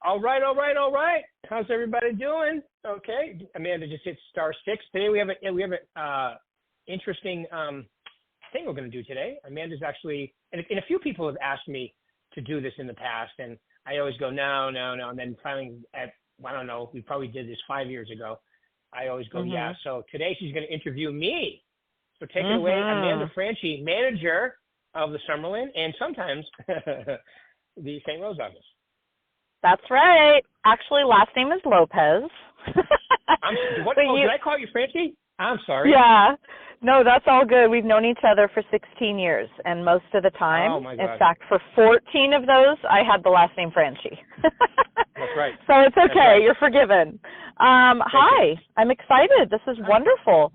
All right, all right, all right. How's everybody doing? Okay, Amanda just hit star six. Today we have a interesting thing we're going to do today. Amanda's actually, and a few people have asked me to do this in the past, and I always go no, and then finally I don't know, we probably did this 5 years ago. I always go yeah. So today she's going to interview me. So take it away, Amanda Franchi, manager of the Summerlin and sometimes the St. Rose office. That's right. Actually, last name is Lopez. Did I call you Franchi? I'm sorry. Yeah. No, that's all good. We've known each other for 16 years, and most of the time, in fact, for 14 of those, I had the last name Franchi. That's right. So it's okay. Right. You're forgiven. Hi. I'm excited. This is wonderful.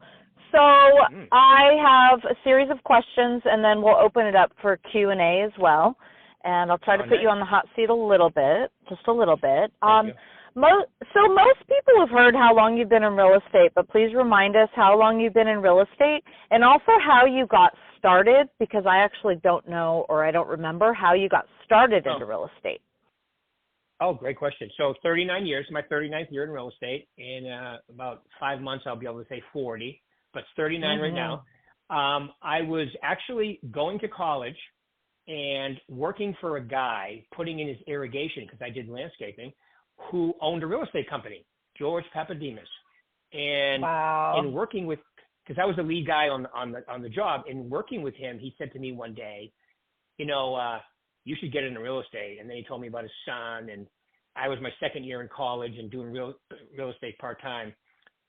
So I have a series of questions, and then we'll open it up for Q&A as well. And I'll try to put you on the hot seat a little bit, just a little bit. Most people have heard how long you've been in real estate, but please remind us how long you've been in real estate and also how you got started, because I actually don't know, or I don't remember how you got started into real estate. Oh, great question. So 39 years, my 39th year in real estate. In about 5 months, I'll be able to say 40, but it's 39 right now. I was actually going to college and working for a guy putting in his irrigation, because I did landscaping, who owned a real estate company, George Papademos. And in working with, because I was the lead guy on the job, in working with him, he said to me one day, you should get into real estate. And then he told me about his son, and I was my second year in college and doing real estate part-time.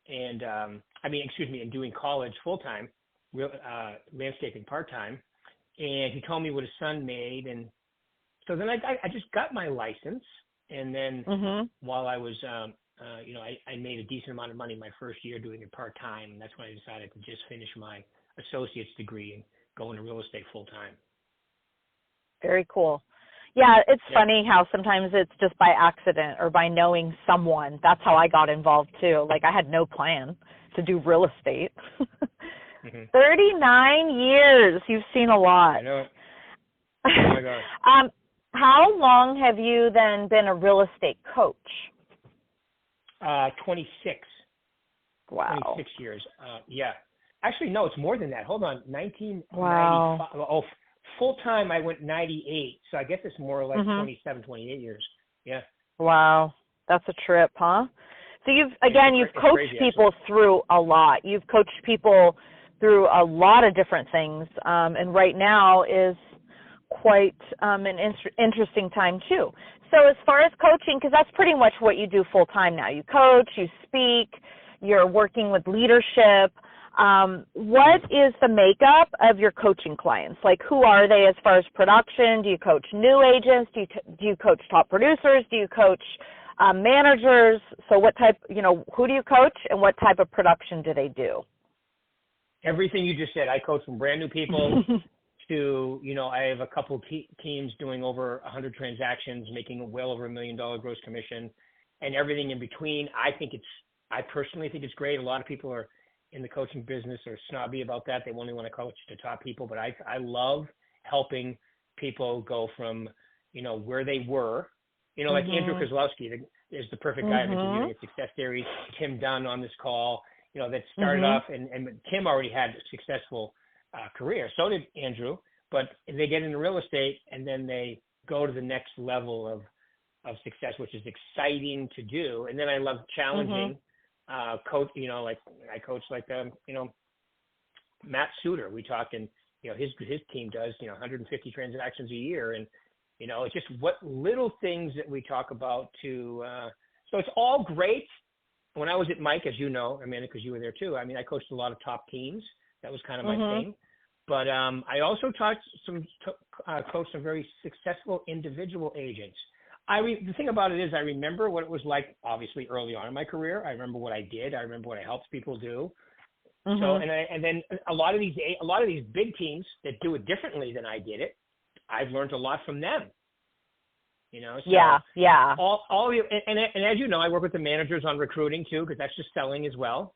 And and doing college full-time, landscaping part-time. And he told me what his son made. And so then I just got my license. And then while I was, I made a decent amount of money my first year doing it part-time. And that's when I decided to just finish my associate's degree and go into real estate full-time. Very cool. Yeah, it's funny how sometimes it's just by accident or by knowing someone. That's how I got involved too. Like I had no plan to do real estate. 39 years. You've seen a lot. I know. Oh my God. How long have you then been a real estate coach? 26. Wow. 26 years. Yeah. Actually, no, it's more than that. Hold on. 1995. Wow. Oh, full-time I went 98. So I guess it's more like 27, 28 years. Yeah. Wow. That's a trip, huh? So you've coached people through a lot. You've coached people through a lot of different things. And right now is quite an interesting time too. So as far as coaching, because that's pretty much what you do full time now. You coach, you speak, you're working with leadership. What is the makeup of your coaching clients? Like who are they as far as production? Do you coach new agents? Do you coach top producers? Do you coach managers? So what type, who do you coach and what type of production do they do? Everything you just said. I coach from brand new people to, I have a couple teams doing over 100 transactions, making well over $1 million gross commission, and everything in between. I personally think it's great. A lot of people are in the coaching business are snobby about that. They only want to coach the top people, but I love helping people go from, where they were, like Andrew Kozlowski is the perfect guy I'm interviewing at Success Series. Tim Dunn on this call, that started off, and Tim already had a successful career. So did Andrew, but they get into real estate and then they go to the next level of success, which is exciting to do. And then I love challenging coach, like I coach Matt Suter. We talked, and his team does 150 transactions a year, and it's just what little things that we talk about to so it's all great. When I was at Mike, as you know, Amanda, because you were there too, I coached a lot of top teams. That was kind of my thing. But I also coached some very successful individual agents. The thing about it is I remember what it was like, obviously, early on in my career. I remember what I did. I remember what I helped people do. So, and then a lot of these big teams that do it differently than I did it, I've learned a lot from them. So all and as you know, I work with the managers on recruiting too, because that's just selling as well,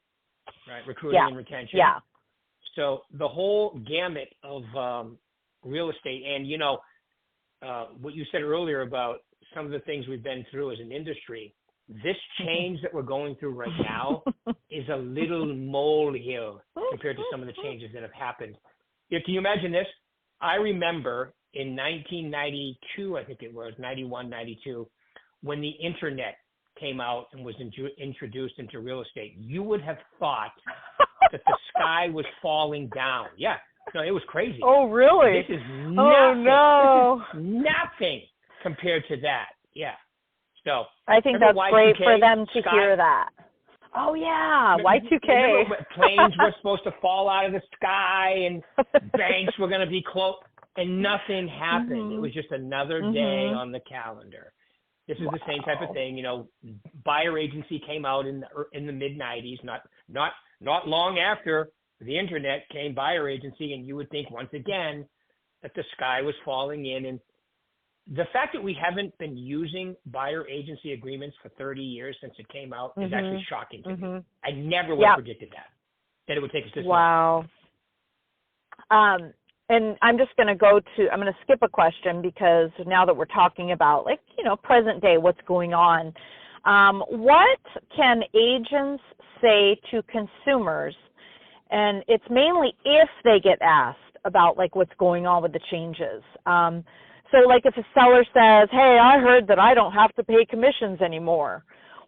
right? Recruiting and retention. Yeah. So the whole gamut of real estate, and what you said earlier about some of the things we've been through as an industry, this change that we're going through right now is a little molehill compared to some of the changes that have happened. Can you imagine this? I remember in 1992, I think it was, 91, 92, when the internet came out and was introduced into real estate, you would have thought that the sky was falling down. Yeah. No, it was crazy. Oh, really? This is nothing. Oh, no. This is nothing compared to that. Yeah. So I think that's Y2K, great for them to sky, hear that. Oh, yeah, Y2K. Planes were supposed to fall out of the sky and banks were going to be closed, and nothing happened. It was just another day on the calendar. This is the same type of thing. You know, buyer agency came out in the mid-'90s, not long after the internet came buyer agency, and you would think once again that the sky was falling in. And the fact that we haven't been using buyer agency agreements for 30 years since it came out is actually shocking to me. I never would have predicted that it would take us this long. Wow. And I'm just going to I'm going to skip a question because now that we're talking about, like, you know, present day, what's going on, what can agents say to consumers? And it's mainly if they get asked about, like, what's going on with the changes. So, like, if a seller says, hey, I heard that I don't have to pay commissions anymore,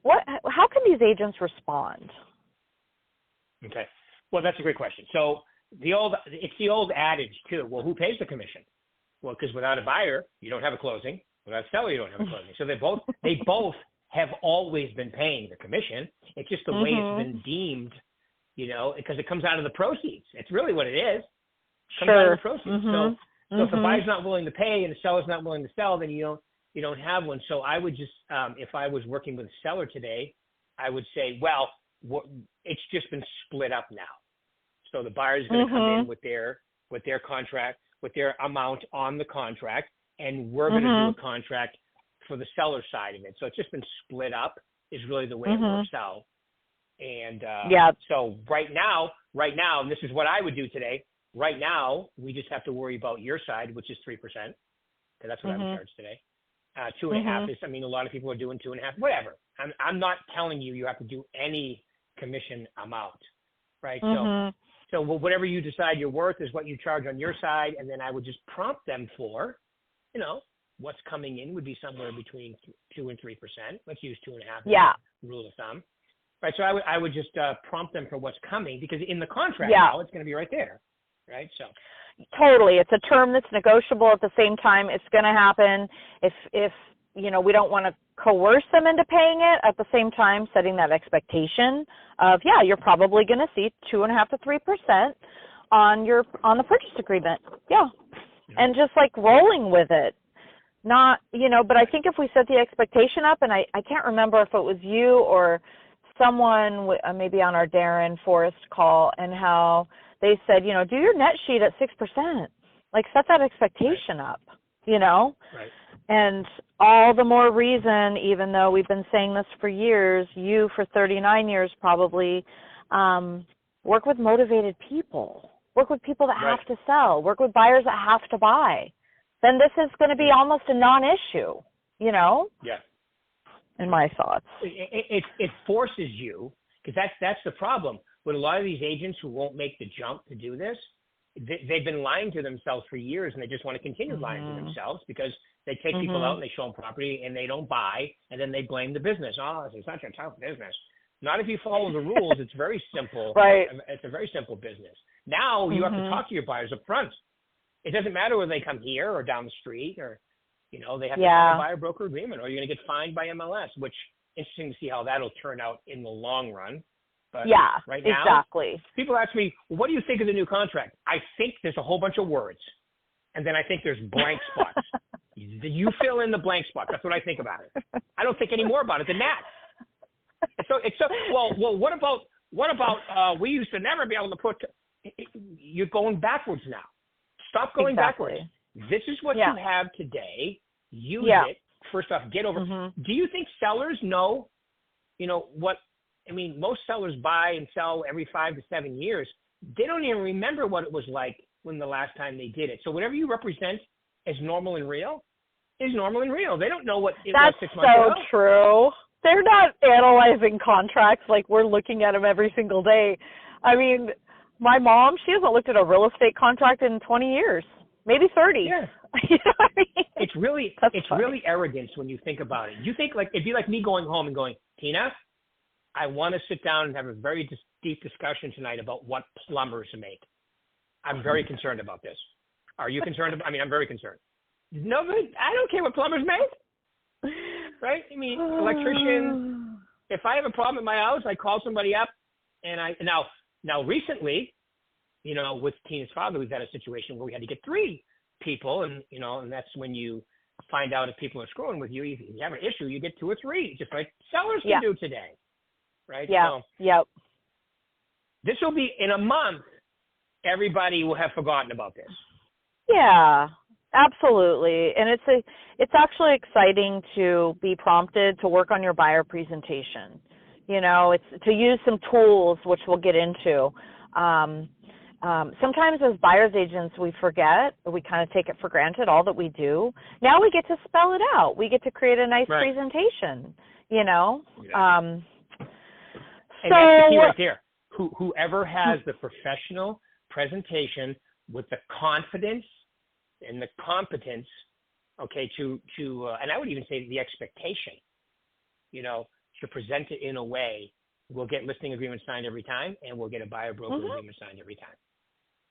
how can these agents respond? Okay. Well, that's a great question. So it's the old adage, too. Well, who pays the commission? Well, because without a buyer, you don't have a closing. Without a seller, you don't have a closing. So they both have always been paying the commission. It's just the way it's been deemed, you know, because it comes out of the proceeds. It's really what it is. It comes out of the proceeds. So if the buyer's not willing to pay and the seller's not willing to sell, then you don't have one. So I would just, if I was working with a seller today, I would say, well, it's just been split up now. So the buyer's going to come in with their contract, with their amount on the contract, and we're going to do a contract for the seller side of it. So it's just been split up is really the way it works out. And so right now, and this is what I would do today. Right now, we just have to worry about your side, which is 3%, because that's what I would charge today. 2.5 is, I mean, a lot of people are doing 2.5, whatever. I'm not telling you have to do any commission amount, right? So whatever you decide you're worth is what you charge on your side, and then I would just prompt them for, you know, what's coming in would be somewhere between 2 and 3%. Let's use 2.5 rule of thumb, right? So I would just prompt them for what's coming, because in the contract now it's going to be right there. Right. So totally. It's a term that's negotiable. At the same time, it's going to happen. If you know, we don't want to coerce them into paying it, at the same time, setting that expectation of, you're probably going to see 2.5 to 3% on the purchase agreement. Yeah. And just like rolling with it. Not, you know, but I think if we set the expectation up, and I can't remember if it was you or someone maybe on our Darren Forrest call, and how they said, you know, do your net sheet at 6%. Like, set that expectation up, you know? Right. And all the more reason, even though we've been saying this for years, you for 39 years probably, work with motivated people. Work with people that have to sell. Work with buyers that have to buy. Then this is going to be almost a non-issue, you know? Yeah. In my thoughts. It forces you, because that's the problem. With a lot of these agents who won't make the jump to do this, they've been lying to themselves for years, and they just want to continue lying to themselves, because they take people out and they show them property and they don't buy, and then they blame the business. Oh, it's such a tough business. Not if you follow the rules. It's very simple. Right. It's a very simple business. Now you have to talk to your buyers up front. It doesn't matter whether they come here or down the street, or, you know, they have to sign a buyer broker agreement, or you're going to get fined by MLS, which interesting to see how that'll turn out in the long run. But right now, exactly. People ask me, what do you think of the new contract? I think there's a whole bunch of words, and then I think there's blank spots. You fill in the blank spots. That's what I think about it. I don't think any more about it than that. Well, what about we used to never be able to put. You're going backwards now. Stop going backwards. This is what you have today. Use it. First off, get over. Do you think sellers know, you know, what? I mean, most sellers buy and sell every 5 to 7 years. They don't even remember what it was like when the last time they did it. So whatever you represent as normal and real, is normal and real. They don't know what it That's was 6 months so ago. true. They're not analyzing contracts like we're looking at them every single day. I mean, my mom, she hasn't looked at a real estate contract in 20 years, maybe 30. Yeah. You know what I mean? It's really really arrogance when you think about it. You think like it'd be like me going home and going, Tina, I want to sit down and have a very deep discussion tonight about what plumbers make. I'm very concerned about this. Are you concerned about? I mean, I'm very concerned. No, I don't care what plumbers make. Right? I mean, electricians. If I have a problem at my house, I call somebody up, and now recently, you know, with Tina's father, we've had a situation where we had to get 3 people, and you know, and that's when you find out if people are screwing with you. If you have an issue, you get 2 or 3, just like sellers can do today, right? Yeah. So, yep. This will be in a month. Everybody will have forgotten about this. Yeah, absolutely. And it's actually exciting to be prompted to work on your buyer presentation. You know, it's to use some tools, which we'll get into. Sometimes as buyer's agents, we forget, we kind of take it for granted, all that we do. Now we get to spell it out. We get to create a nice presentation, you know. And that's the key right there. Whoever has the professional presentation with the confidence and the competence, okay, to and I would even say the expectation, you know, to present it in a way, we'll get listing agreement signed every time, and we'll get a buyer broker agreement signed every time.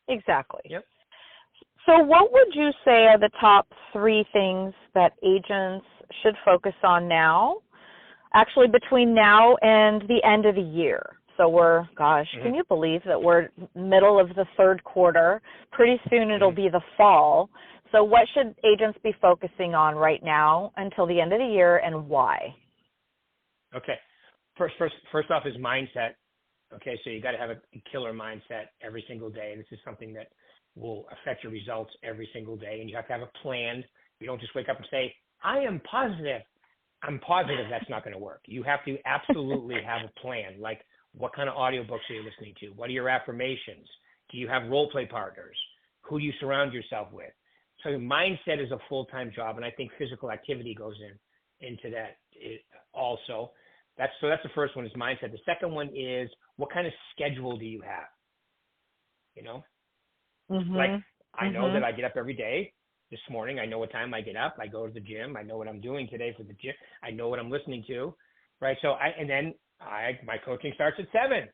Exactly. Yep. So what would you say are the top 3 things that agents should focus on now, actually between now and the end of the year? So we're, can you believe that we're middle of the 3rd quarter? Pretty soon it'll be the fall. So what should agents be focusing on right now until the end of the year, and why? Okay. First off is mindset. Okay, so you got to have a killer mindset every single day. This is something that will affect your results every single day, and you have to have a plan. You don't just wake up and say, I am positive. I'm positive. That's not going to work. You have to absolutely have a plan. Like, what kind of audiobooks are you listening to? What are your affirmations? Do you have role play partners? Who do you surround yourself with? So mindset is a full-time job, and I think physical activity goes into that also. That's the first one is mindset. The second one is, what kind of schedule do you have? You know, like I know that I get up every day. This morning, I know what time I get up. I go to the gym. I know what I'm doing today for the gym. I know what I'm listening to, right? So my coaching starts at 7,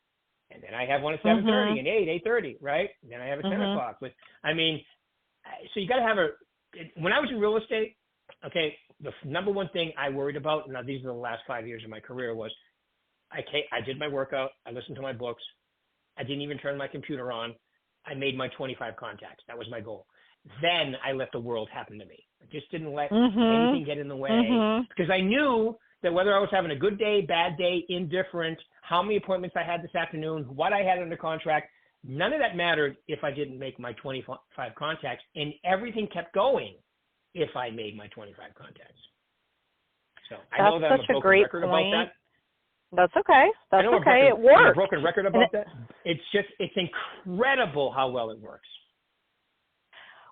and then I have one at 7:30 and 8:30, right? And then I have a 10 o'clock. But I mean, so you got to have when I was in real estate, okay, the number one thing I worried about, now these are the last 5 years of my career, was I did my workout. I listened to my books. I didn't even turn my computer on. I made my 25 contacts. That was my goal. Then I let the world happen to me. I just didn't let anything get in the way because I knew that whether I was having a good day, bad day, indifferent, how many appointments I had this afternoon, what I had under contract, none of that mattered if I didn't make my 25 contacts, and everything kept going if I made my 25 contacts. So I know that I'm a broken record about that. That's okay. That's okay. It works. I'm a broken record about that. It's incredible how well it works.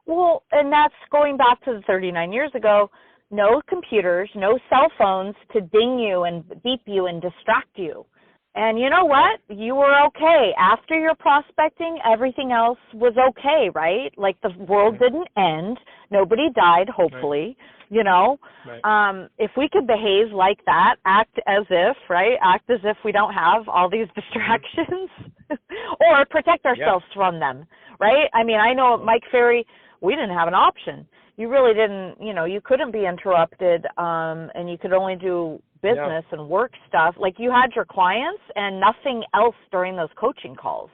Well, and that's going back to the 39 years ago. No computers, no cell phones to ding you and beep you and distract you. And you know what? You were okay. After your prospecting, everything else was okay, right? Like the world didn't end. Nobody died, hopefully, you know. If we could behave like that, act as if, right? Act as if we don't have all these distractions or protect ourselves from them, right? I mean, I know at Mike Ferry, we didn't have an option. You really didn't, you know, you couldn't be interrupted and you could only do business and work stuff. Like you had your clients and nothing else during those coaching calls.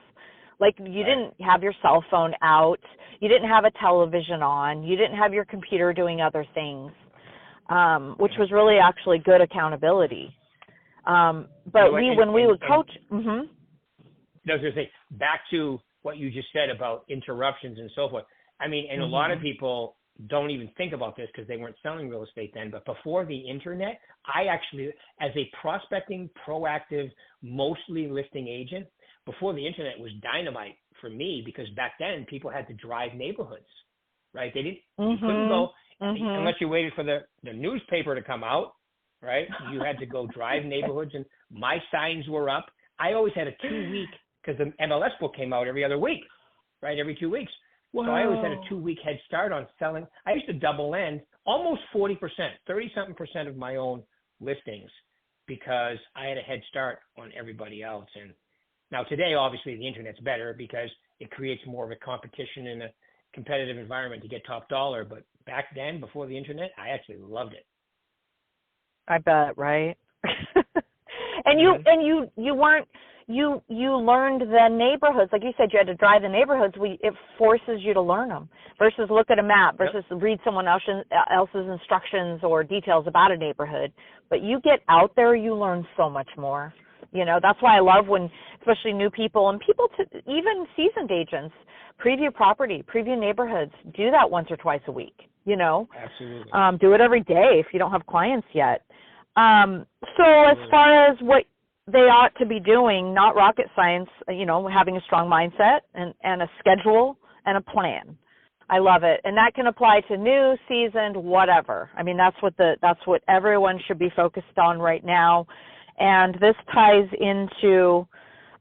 Like you didn't have your cell phone out. You didn't have a television on. You didn't have your computer doing other things, which was really actually good accountability. But when we would coach. I was going to say, back to what you just said about interruptions and so forth. I mean, and a lot of people don't even think about this because they weren't selling real estate then. But before the internet, I actually, as a prospecting, proactive, mostly listing agent, before the internet was dynamite for me because back then people had to drive neighborhoods. right? You couldn't go unless you waited for the newspaper to come out, right? You had to go drive neighborhoods, and my signs were up. I always had a 2-week, because the MLS book came out every other week, right? Every 2 weeks. Wow. So I always had a 2-week head start on selling. I used to double end almost 40%, 30-something% of my own listings, because I had a head start on everybody else. And now today, obviously, the internet's better because it creates more of a competition in a competitive environment to get top dollar. But back then, before the internet, I actually loved it. I bet, right? And you learned the neighborhoods. Like you said, you had to drive the neighborhoods. It forces you to learn them versus look at a map versus read someone else's instructions or details about a neighborhood. But you get out there, you learn so much more. You know, that's why I love when, especially new people and people, even seasoned agents, preview property, preview neighborhoods, do that once or twice a week, you know. Absolutely. Do it every day if you don't have clients yet. So as far as what they ought to be doing, not rocket science, you know, having a strong mindset and a schedule and a plan. I love it. And that can apply to new, seasoned, whatever. I mean, that's what everyone should be focused on right now. And this ties into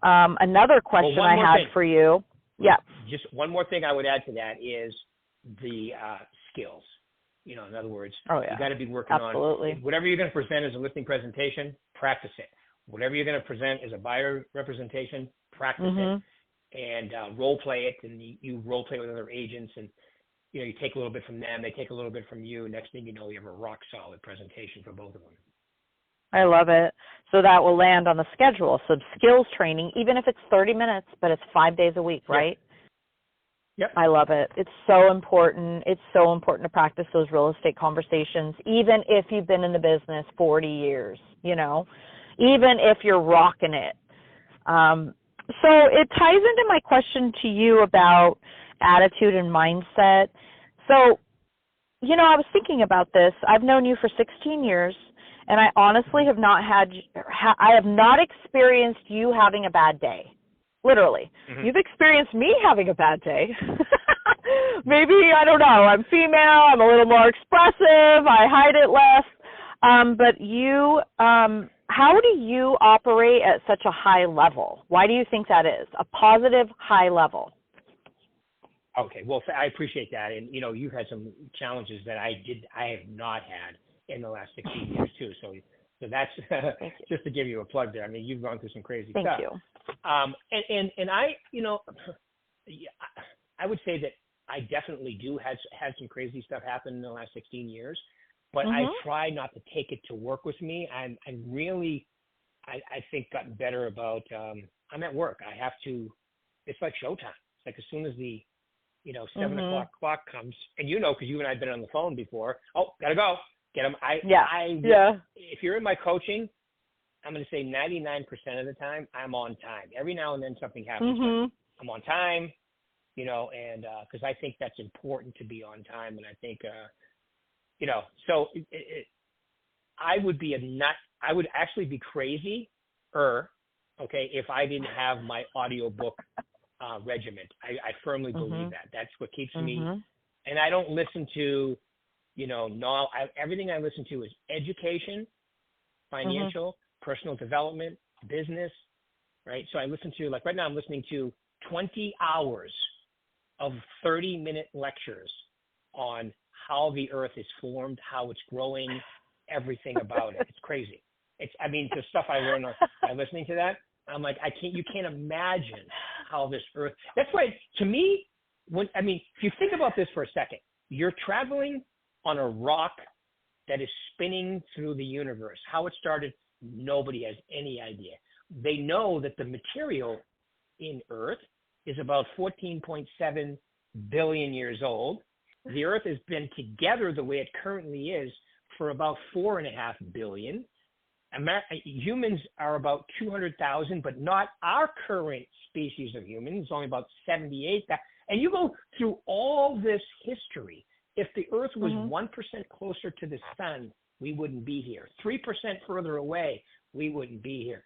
another question I had for you. Yeah. Just one more thing I would add to that is the skills. You know, in other words, you got to be working on whatever you're going to present as a listing presentation, practice it. Whatever you're going to present as a buyer representation, practice it, and role play it. And you role play with other agents, and you know, you take a little bit from them, they take a little bit from you. Next thing you know, you have a rock solid presentation for both of them. I love it. So that will land on the schedule. So skills training, even if it's 30 minutes, but it's 5 days a week, right? Yep. I love it. It's so important. It's so important to practice those real estate conversations, even if you've been in the business 40 years, you know, even if you're rocking it. So it ties into my question to you about attitude and mindset. So, you know, I was thinking about this. I've known you for 16 years. And I honestly have not I have not experienced you having a bad day. Literally. You've experienced me having a bad day. Maybe, I don't know, I'm female, I'm a little more expressive, I hide it less. But you, how do you operate at such a high level? Why do you think that is? A positive high level. Okay, well, I appreciate that. And, you know, you've had some challenges that I have not had in the last 16 years too. So that's just to give you a plug there. I mean, you've gone through some crazy stuff. Thank you. And I, you know, I would say that I definitely had some crazy stuff happen in the last 16 years, but I try not to take it to work with me. I think gotten better about, I'm at work. I have to, it's like showtime. It's like as soon as the, you know, 7 o'clock clock comes, and you know, because you and I have been on the phone before, gotta go. Get them. If you're in my coaching, I'm going to say 99% of the time I'm on time. Every now and then something happens, but I'm on time, you know, and because I think that's important to be on time. And I think, you know, so I would be I would actually be crazy, okay, if I didn't have my audiobook regiment. I firmly believe that. That's what keeps me. And I don't listen to, you know, everything I listen to is education, financial, personal development, business, right? So I listen to, like right now I'm listening to 20 hours of 30-minute lectures on how the earth is formed, how it's growing, everything about it. It's crazy. I mean, the stuff I learn by listening to that, I'm like, you can't imagine how this earth, that's why, to me, if you think about this for a second, you're traveling on a rock that is spinning through the universe. How it started, nobody has any idea. They know that the material in Earth is about 14.7 billion years old. The Earth has been together the way it currently is for about 4.5 billion. Humans are about 200,000, but not our current species of humans. It's only about 78,000. And you go through all this history. If the Earth was 1% closer to the sun, we wouldn't be here. 3% further away, we wouldn't be here.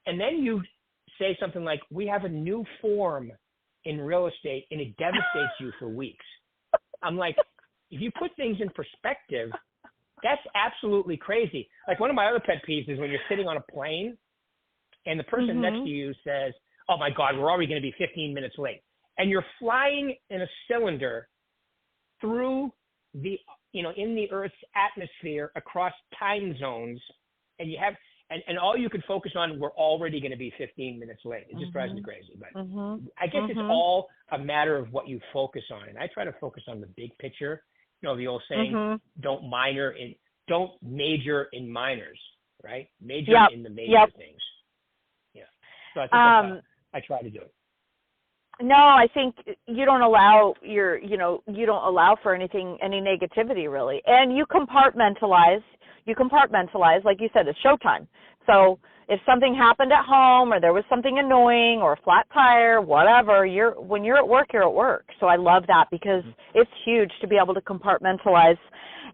And then you say something like, we have a new form in real estate, and it devastates you for weeks. I'm like, if you put things in perspective, that's absolutely crazy. Like one of my other pet peeves is when you're sitting on a plane and the person next to you says, oh my God, we're already going to be 15 minutes late. And you're flying in a cylinder through the, in the Earth's atmosphere across time zones. And you have, and all you can focus on, we're already going to be 15 minutes late. It just drives me crazy. But I guess it's all a matter of what you focus on. And I try to focus on the big picture. The old saying, don't major in minors, right? Major in the major things. Yeah. So I think that's how I try to do it. No, I think you don't allow you don't allow for any negativity really. And you compartmentalize, like you said, it's showtime. So if something happened at home or there was something annoying or a flat tire, whatever, when you're at work, you're at work. So I love that because it's huge to be able to compartmentalize.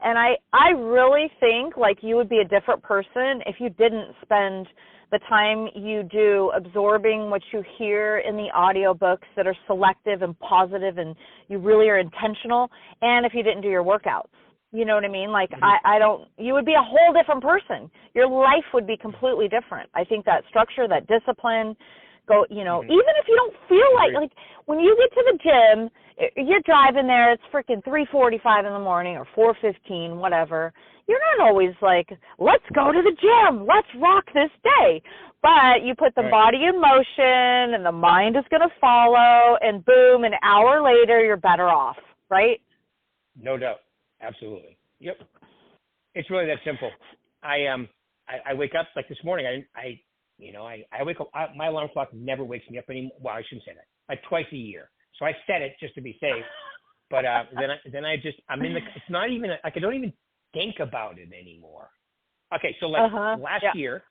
And I really think like you would be a different person if you didn't spend the time you do absorbing what you hear in the audiobooks that are selective and positive and you really are intentional, and if you didn't do your workouts. You know what I mean? Like, you would be a whole different person. Your life would be completely different. I think that structure, that discipline, even if you don't feel like when you get to the gym, you're driving there, it's freaking 3:45 in the morning or 4:15, whatever. You're not always like, let's go to the gym, let's rock this day. But you put the body in motion and the mind is going to follow, and boom, an hour later, you're better off, right? No doubt. Absolutely. Yep. It's really that simple. I wake up like this morning. I wake up. My alarm clock never wakes me up anymore. Well, I shouldn't say that. Like twice a year. So I set it just to be safe. But I'm in the. It's not even like I don't even think about it anymore. Okay, so like last year,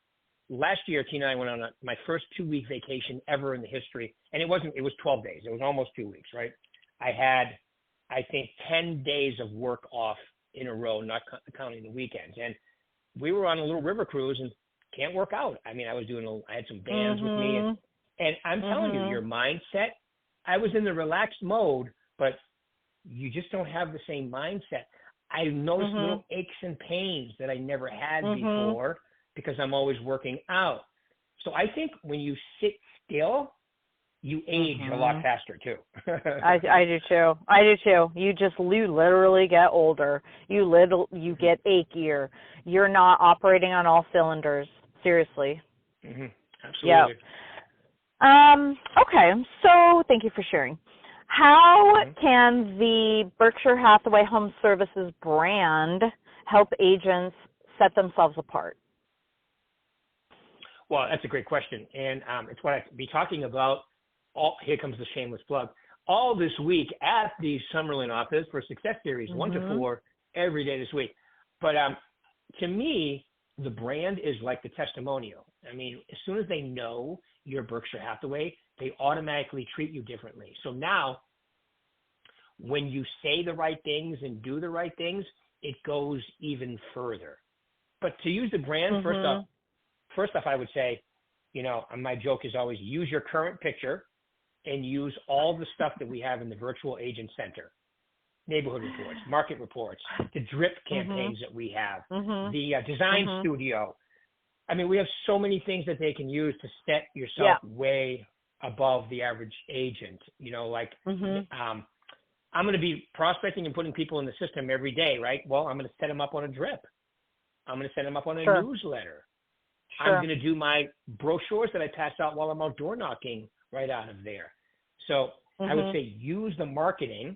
Tina and I went on my first 2-week vacation ever in the history, and it was 12 days. It was almost 2 weeks, right? I had, I think, 10 days of work off in a row, not counting the weekends. And we were on a little river cruise and can't work out. I mean, I had some bands with me. And I'm telling you, your mindset, I was in the relaxed mode, but you just don't have the same mindset. I noticed little aches and pains that I never had before because I'm always working out. So I think when you sit still, you age a lot faster too. I do too. You literally get older. You get achier. You're not operating on all cylinders. Seriously. Absolutely. Yeah. Okay. So thank you for sharing. How can the Berkshire Hathaway Home Services brand help agents set themselves apart? Well, that's a great question. And it's what I'd be talking about. Here comes the shameless plug. All this week at the Summerlin office for Success Series 1 to 4 every day this week. But to me, the brand is like the testimonial. I mean, as soon as they know you're Berkshire Hathaway, they automatically treat you differently. So now, when you say the right things and do the right things, it goes even further. But to use the brand, first off, I would say, my joke is always use your current picture and use all the stuff that we have in the virtual agent center, neighborhood reports, market reports, the drip campaigns that we have, the design studio. I mean, we have so many things that they can use to set yourself way above the average agent. I'm going to be prospecting and putting people in the system every day, right? Well, I'm going to set them up on a drip. I'm going to set them up on a newsletter. I'm going to do my brochures that I pass out while I'm out door knocking right out of there. So I would say use the marketing,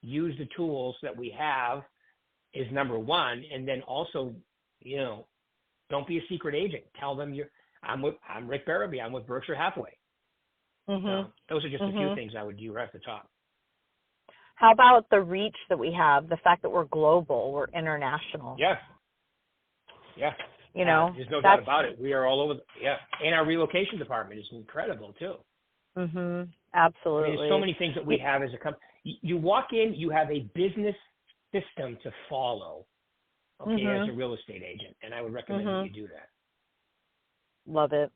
use the tools that we have is number one. And then also, don't be a secret agent. Tell them I'm Rick Berube. I'm with Berkshire Hathaway. So those are just a few things I would do right at the top. How about the reach that we have, the fact that we're global, we're international? Yeah. There's no doubt about it. We are all over. And our relocation department is incredible too. Absolutely. I mean, there's so many things that we have as a company. You walk in, you have a business system to follow, as a real estate agent, and I would recommend that you do that. Love it.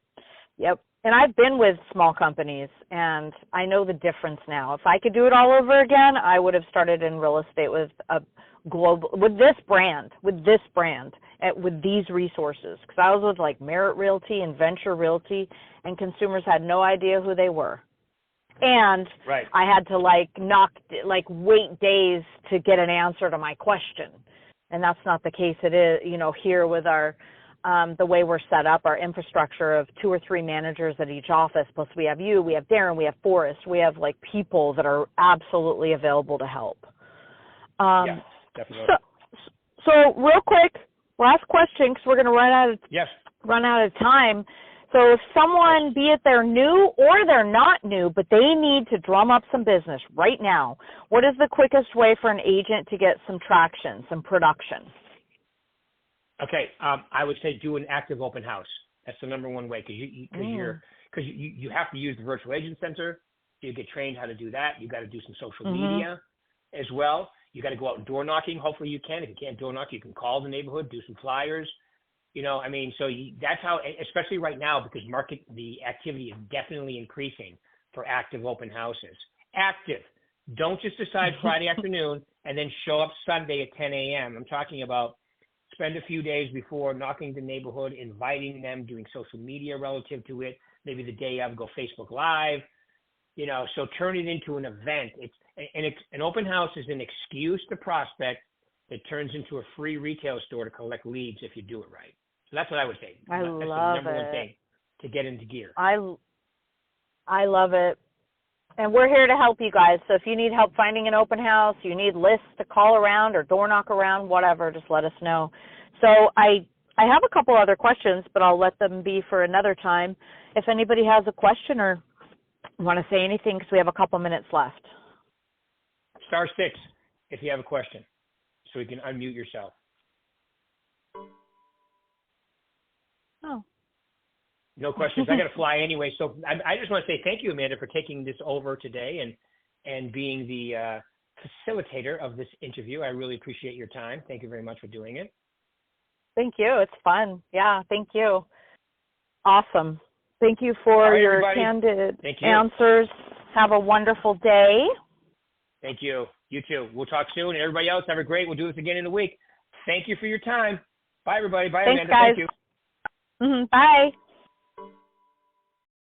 Yep. and I've been with small companies, and I know the difference now. If I could do it all over again, I would have started in real estate with a global, with this brand, with these resources. Because I was with like Merit Realty and Venture Realty, and consumers had no idea who they were. And right. I had to wait days to get an answer to my question. And that's not the case it is, here with our, the way we're set up, our infrastructure of 2 or 3 managers at each office, plus we have you, we have Darren, we have Forrest, we have like people that are absolutely available to help. Yeah, definitely. So real quick, last question, because we're going to run out of time. So if someone, be it they're new or they're not new, but they need to drum up some business right now, what is the quickest way for an agent to get some traction, some production? Okay, I would say do an active open house. That's the number one way, because you have to use the virtual agent center. You get trained how to do that. You got to do some social media as well. You got to go out and door knocking. Hopefully you can. If you can't door knock, you can call the neighborhood, do some flyers. That's how, especially right now, because the activity is definitely increasing for active open houses. Active. Don't just decide Friday afternoon and then show up Sunday at 10 a.m. I'm talking about spend a few days before knocking the neighborhood, inviting them, doing social media relative to it. Maybe the day of, go Facebook Live. So turn it into an event. An open house is an excuse to prospect that turns into a free retail store to collect leads if you do it right. So that's what I would say. That's the number one thing to get into gear. I love it. And we're here to help you guys. So if you need help finding an open house, you need lists to call around or door knock around, whatever, just let us know. So I have a couple other questions, but I'll let them be for another time. If anybody has a question or want to say anything, because we have a couple minutes left. *6 if you have a question, so you can unmute yourself. Oh. No questions. I got to fly anyway. So I just want to say thank you, Amanda, for taking this over today and being the facilitator of this interview. I really appreciate your time. Thank you very much for doing it. Thank you. It's fun. Yeah, thank you. Awesome. Thank you for your candid answers. Have a wonderful day. Thank you. You too. We'll talk soon. And everybody else, have a great. We'll do this again in a week. Thank you for your time. Bye, everybody. Bye, Thanks, Amanda. guys. Thank you. Bye.